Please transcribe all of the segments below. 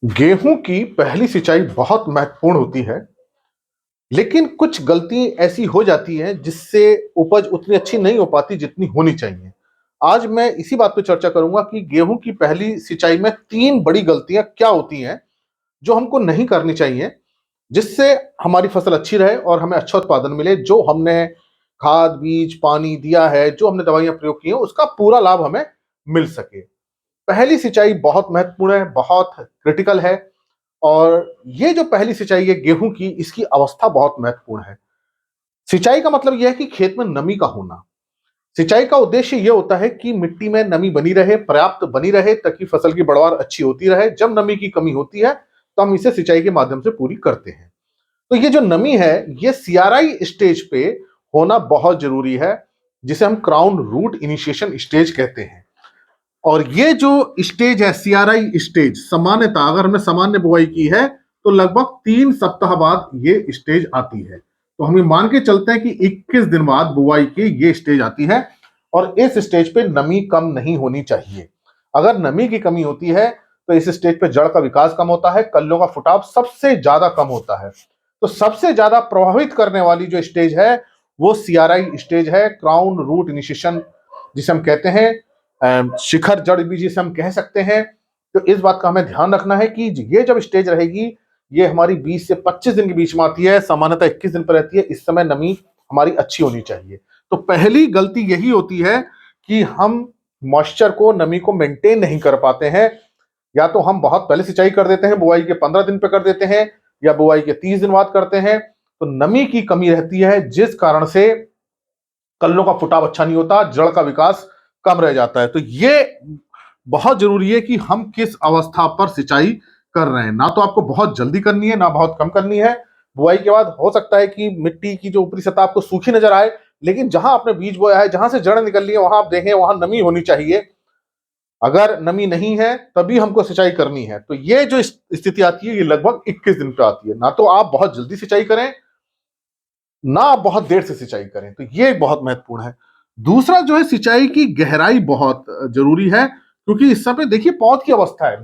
गेहूं की पहली सिंचाई बहुत महत्वपूर्ण होती है, लेकिन कुछ गलती ऐसी हो जाती हैं जिससे उपज उतनी अच्छी नहीं हो पाती जितनी होनी चाहिए। आज मैं इसी बात पे चर्चा करूंगा कि गेहूं की पहली सिंचाई में 3 बड़ी गलतियां क्या होती हैं, जो हमको नहीं करनी चाहिए, जिससे हमारी फसल अच्छी रहे और हमें अच्छा उत्पादन मिले। जो हमने खाद, बीज, पानी दिया है, जो हमने दवाइयां प्रयोग की हैं, उसका पूरा लाभ हमें मिल सके। पहली सिंचाई बहुत महत्वपूर्ण है, बहुत क्रिटिकल है। और ये जो पहली सिंचाई है गेहूं की, इसकी अवस्था बहुत महत्वपूर्ण है। सिंचाई का मतलब यह है कि खेत में नमी का होना। सिंचाई का उद्देश्य यह होता है कि मिट्टी में नमी बनी रहे, पर्याप्त बनी रहे, ताकि फसल की बढ़वार अच्छी होती रहे। जब नमी की कमी होती है तो हम इसे सिंचाई के माध्यम से पूरी करते हैं। तो ये जो नमी है, ये सीआरआई स्टेज पे होना बहुत जरूरी है, जिसे हम क्राउन रूट इनिशिएशन स्टेज कहते हैं। और ये जो स्टेज है, सीआरआई स्टेज, सामान्यतः अगर हमने सामान्य बुआई की है तो लगभग 3 सप्ताह बाद ये स्टेज आती है। तो हम ये मान के चलते हैं कि 21 दिन बाद बुआई की ये स्टेज आती है। और इस स्टेज पे नमी कम नहीं होनी चाहिए। अगर नमी की कमी होती है तो इस स्टेज पे जड़ का विकास कम होता है, कल्लों का फुटाव सबसे ज्यादा कम होता है। तो सबसे ज्यादा प्रभावित करने वाली जो स्टेज है वो सीआरआई स्टेज है, क्राउन रूट इनिशिएशन, जिसे हम कहते हैं शिखर जड़ भी जिसे हम कह सकते हैं। तो इस बात का हमें ध्यान रखना है कि ये जब स्टेज रहेगी, ये हमारी 20 से 25 दिन के बीच में आती है, सामान्यतः 21 दिन पर रहती है। इस समय नमी हमारी अच्छी होनी चाहिए। तो पहली गलती यही होती है कि हम मॉइस्चर को, नमी को मेंटेन नहीं कर पाते हैं। या तो हम बहुत पहले सिंचाई कर देते हैं, बुआई के 15 दिन पे कर देते हैं, या बुआई के 30 दिन बाद करते हैं। तो नमी की कमी रहती है, जिस कारण से कल्लों का फुटाव अच्छा नहीं होता, जड़ का विकास कम रह जाता है। तो ये बहुत जरूरी है कि हम किस अवस्था पर सिंचाई कर रहे हैं। ना तो आपको बहुत जल्दी करनी है, ना बहुत कम करनी है। बुआई के बाद हो सकता है कि मिट्टी की जो ऊपरी सतह आपको सूखी नजर आए, लेकिन जहां आपने बीज बोया है, जहां से जड़ निकल रही है, वहां आप देखें वहां नमी होनी चाहिए। अगर नमी नहीं है तभी हमको सिंचाई करनी है। तो ये जो स्थिति आती है, ये लगभग 21 दिन पे आती है। ना तो आप बहुत जल्दी सिंचाई करें, ना आप बहुत देर से सिंचाई करें। तो ये बहुत महत्वपूर्ण है। दूसरा जो है, सिंचाई की गहराई बहुत जरूरी है, क्योंकि इस समय देखिए पौध की अवस्था है।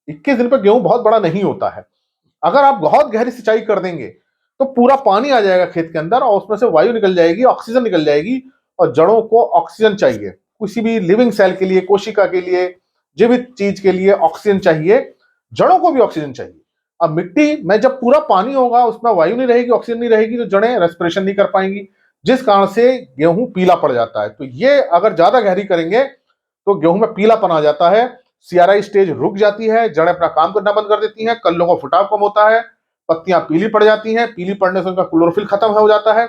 21 दिन पर गेहूं बहुत बड़ा नहीं होता है। अगर आप बहुत गहरी सिंचाई कर देंगे तो पूरा पानी आ जाएगा खेत के अंदर, और उसमें से वायु निकल जाएगी, ऑक्सीजन निकल जाएगी। और जड़ों को ऑक्सीजन चाहिए, किसी भी लिविंग सेल के लिए, कोशिका के लिए, जीवित चीज के लिए ऑक्सीजन चाहिए। जड़ों को भी ऑक्सीजन चाहिए। अब मिट्टी में जब पूरा पानी होगा, उसमें वायु नहीं रहेगी, ऑक्सीजन नहीं रहेगी, तो जड़ें रेस्पिरेशन नहीं कर पाएंगी, जिस कारण से गेहूं पीला पड़ जाता है। तो ये अगर ज्यादा गहरी करेंगे तो गेहूं में पीलापन आ जाता है, सीआरआई स्टेज रुक जाती है, जड़ें अपना काम करना बंद कर देती हैं, कल्लों का फुटाव कम होता है, पत्तियां पीली पड़ जाती हैं, पीली पड़ने से उनका क्लोरोफिल खत्म हो जाता है,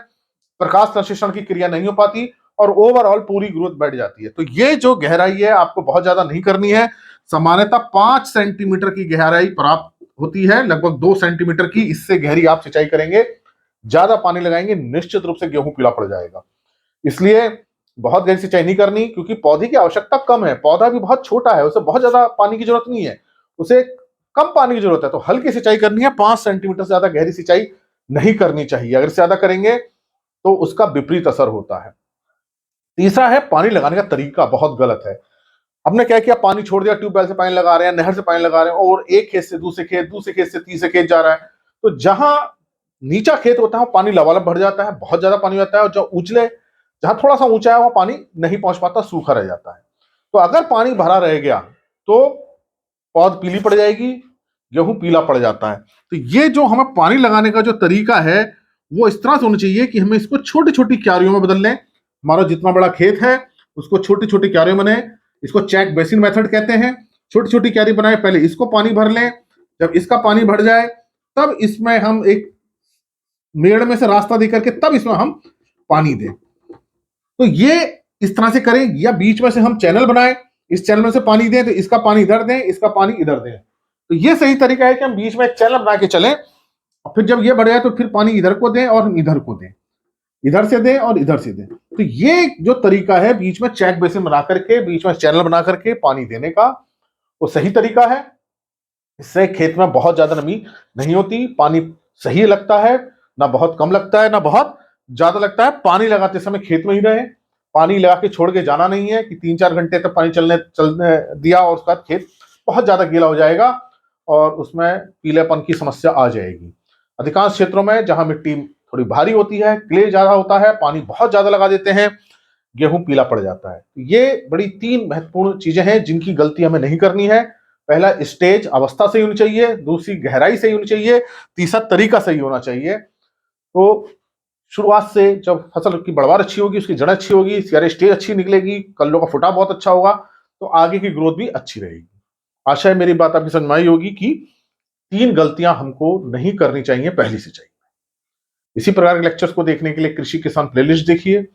प्रकाश संश्लेषण की क्रिया नहीं हो पाती, और ओवरऑल पूरी ग्रोथ बैठ जाती है। तो ये जो गहराई है आपको बहुत ज्यादा नहीं करनी है। सामान्यतः 5 सेंटीमीटर की गहराई प्राप्त होती है, लगभग 2 सेंटीमीटर की। इससे गहरी आप सिंचाई करेंगे, ज्यादा पानी लगाएंगे, निश्चित रूप से गेहूं पीला पड़ जाएगा। इसलिए बहुत गहरी सिंचाई नहीं करनी, क्योंकि पौधे की आवश्यकता कम है। पौधा भी बहुत छोटा है, उसे बहुत ज्यादा पानी की जरूरत नहीं है, उसे कम पानी की जरूरत है। तो हल्की सिंचाई करनी है, 5 सेंटीमीटर से ज्यादा गहरी सिंचाई नहीं करनी चाहिए। अगर ज्यादा करेंगे तो उसका विपरीत असर होता है। तीसरा है, पानी लगाने का तरीका बहुत गलत है। हमने क्या किया, पानी छोड़ दिया, ट्यूबवेल से पानी लगा रहे हैं, नहर से पानी लगा रहे हैं, और एक खेत से दूसरे खेत, दूसरे खेत से तीसरे खेत जा रहा है। तो जहां नीचा खेत होता है, पानी लबालब भर जाता है, बहुत ज्यादा पानी आता है। और जो उछले, जहां थोड़ा सा ऊंचा है, वहां पानी नहीं पहुंच पाता, सूखा रह जाता है। तो अगर पानी भरा रह गया तो पौध पीली पड़ जाएगी, गेहूं पीला पड़ जाता है। तो ये जो हमें पानी लगाने का जो तरीका है, वो इस तरह से होना चाहिए कि हमें इसको छोटी छोटी क्यारियों में बदल लें। हमारा जितना बड़ा खेत है उसको छोटी छोटी क्यारियों में बनाए। इसको चेक बेसिन मेथड कहते हैं। छोटी छोटी क्यारी बनाए, पहले इसको पानी भर लें। जब इसका पानी भर जाए, तब इसमें हम एक मेड़ में से रास्ता दे करके तब इसमें हम पानी दें। तो ये इस तरह से करें, या बीच में से हम चैनल बनाएं, इस चैनल में से पानी दें, तो इसका पानी इधर दें, इसका पानी इधर दें। तो ये सही तरीका है कि हम बीच में एक चैनल बना के चलें, और फिर जब ये बढ़ जाए तो फिर पानी इधर को दें और हम इधर को दें, इधर से दें और इधर से दें। तो ये जो तरीका है, बीच में चेक बेसिन बना करके, बीच में चैनल बना करके पानी देने का, वो सही तरीका है। इससे खेत में बहुत ज्यादा नमी नहीं होती, पानी सही लगता है, ना बहुत कम लगता है, ना बहुत ज्यादा लगता है। पानी लगाते समय खेत में ही रहे, पानी लगा के छोड़ के जाना नहीं है कि 3-4 घंटे तक पानी चलने दिया और उसके बाद खेत बहुत ज्यादा गीला हो जाएगा और उसमें पीलेपन की समस्या आ जाएगी। अधिकांश क्षेत्रों में जहां मिट्टी थोड़ी भारी होती है, क्ले ज्यादा होता है, पानी बहुत ज्यादा लगा देते हैं, गेहूं पीला पड़ जाता है। ये बड़ी 3 महत्वपूर्ण चीजें हैं जिनकी गलती हमें नहीं करनी है। पहला, स्टेज अवस्था सही होनी चाहिए, दूसरी गहराई सही होनी चाहिए, तीसरा तरीका सही होना चाहिए। तो शुरुआत से जब फसल की बढ़वार अच्छी होगी, उसकी जड़ अच्छी होगी, सारे स्टेज अच्छी निकलेगी, कल्लों का फुटाव बहुत अच्छा होगा, तो आगे की ग्रोथ भी अच्छी रहेगी। आशा है मेरी बात आपकी समझ में आई होगी कि 3 गलतियां हमको नहीं करनी चाहिए पहली सिंचाई में। इसी प्रकार के लेक्चर्स को देखने के लिए कृषि किसान प्लेलिस्ट देखिए,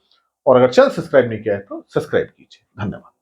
और अगर चैनल सब्सक्राइब नहीं किया है तो सब्सक्राइब कीजिए। धन्यवाद।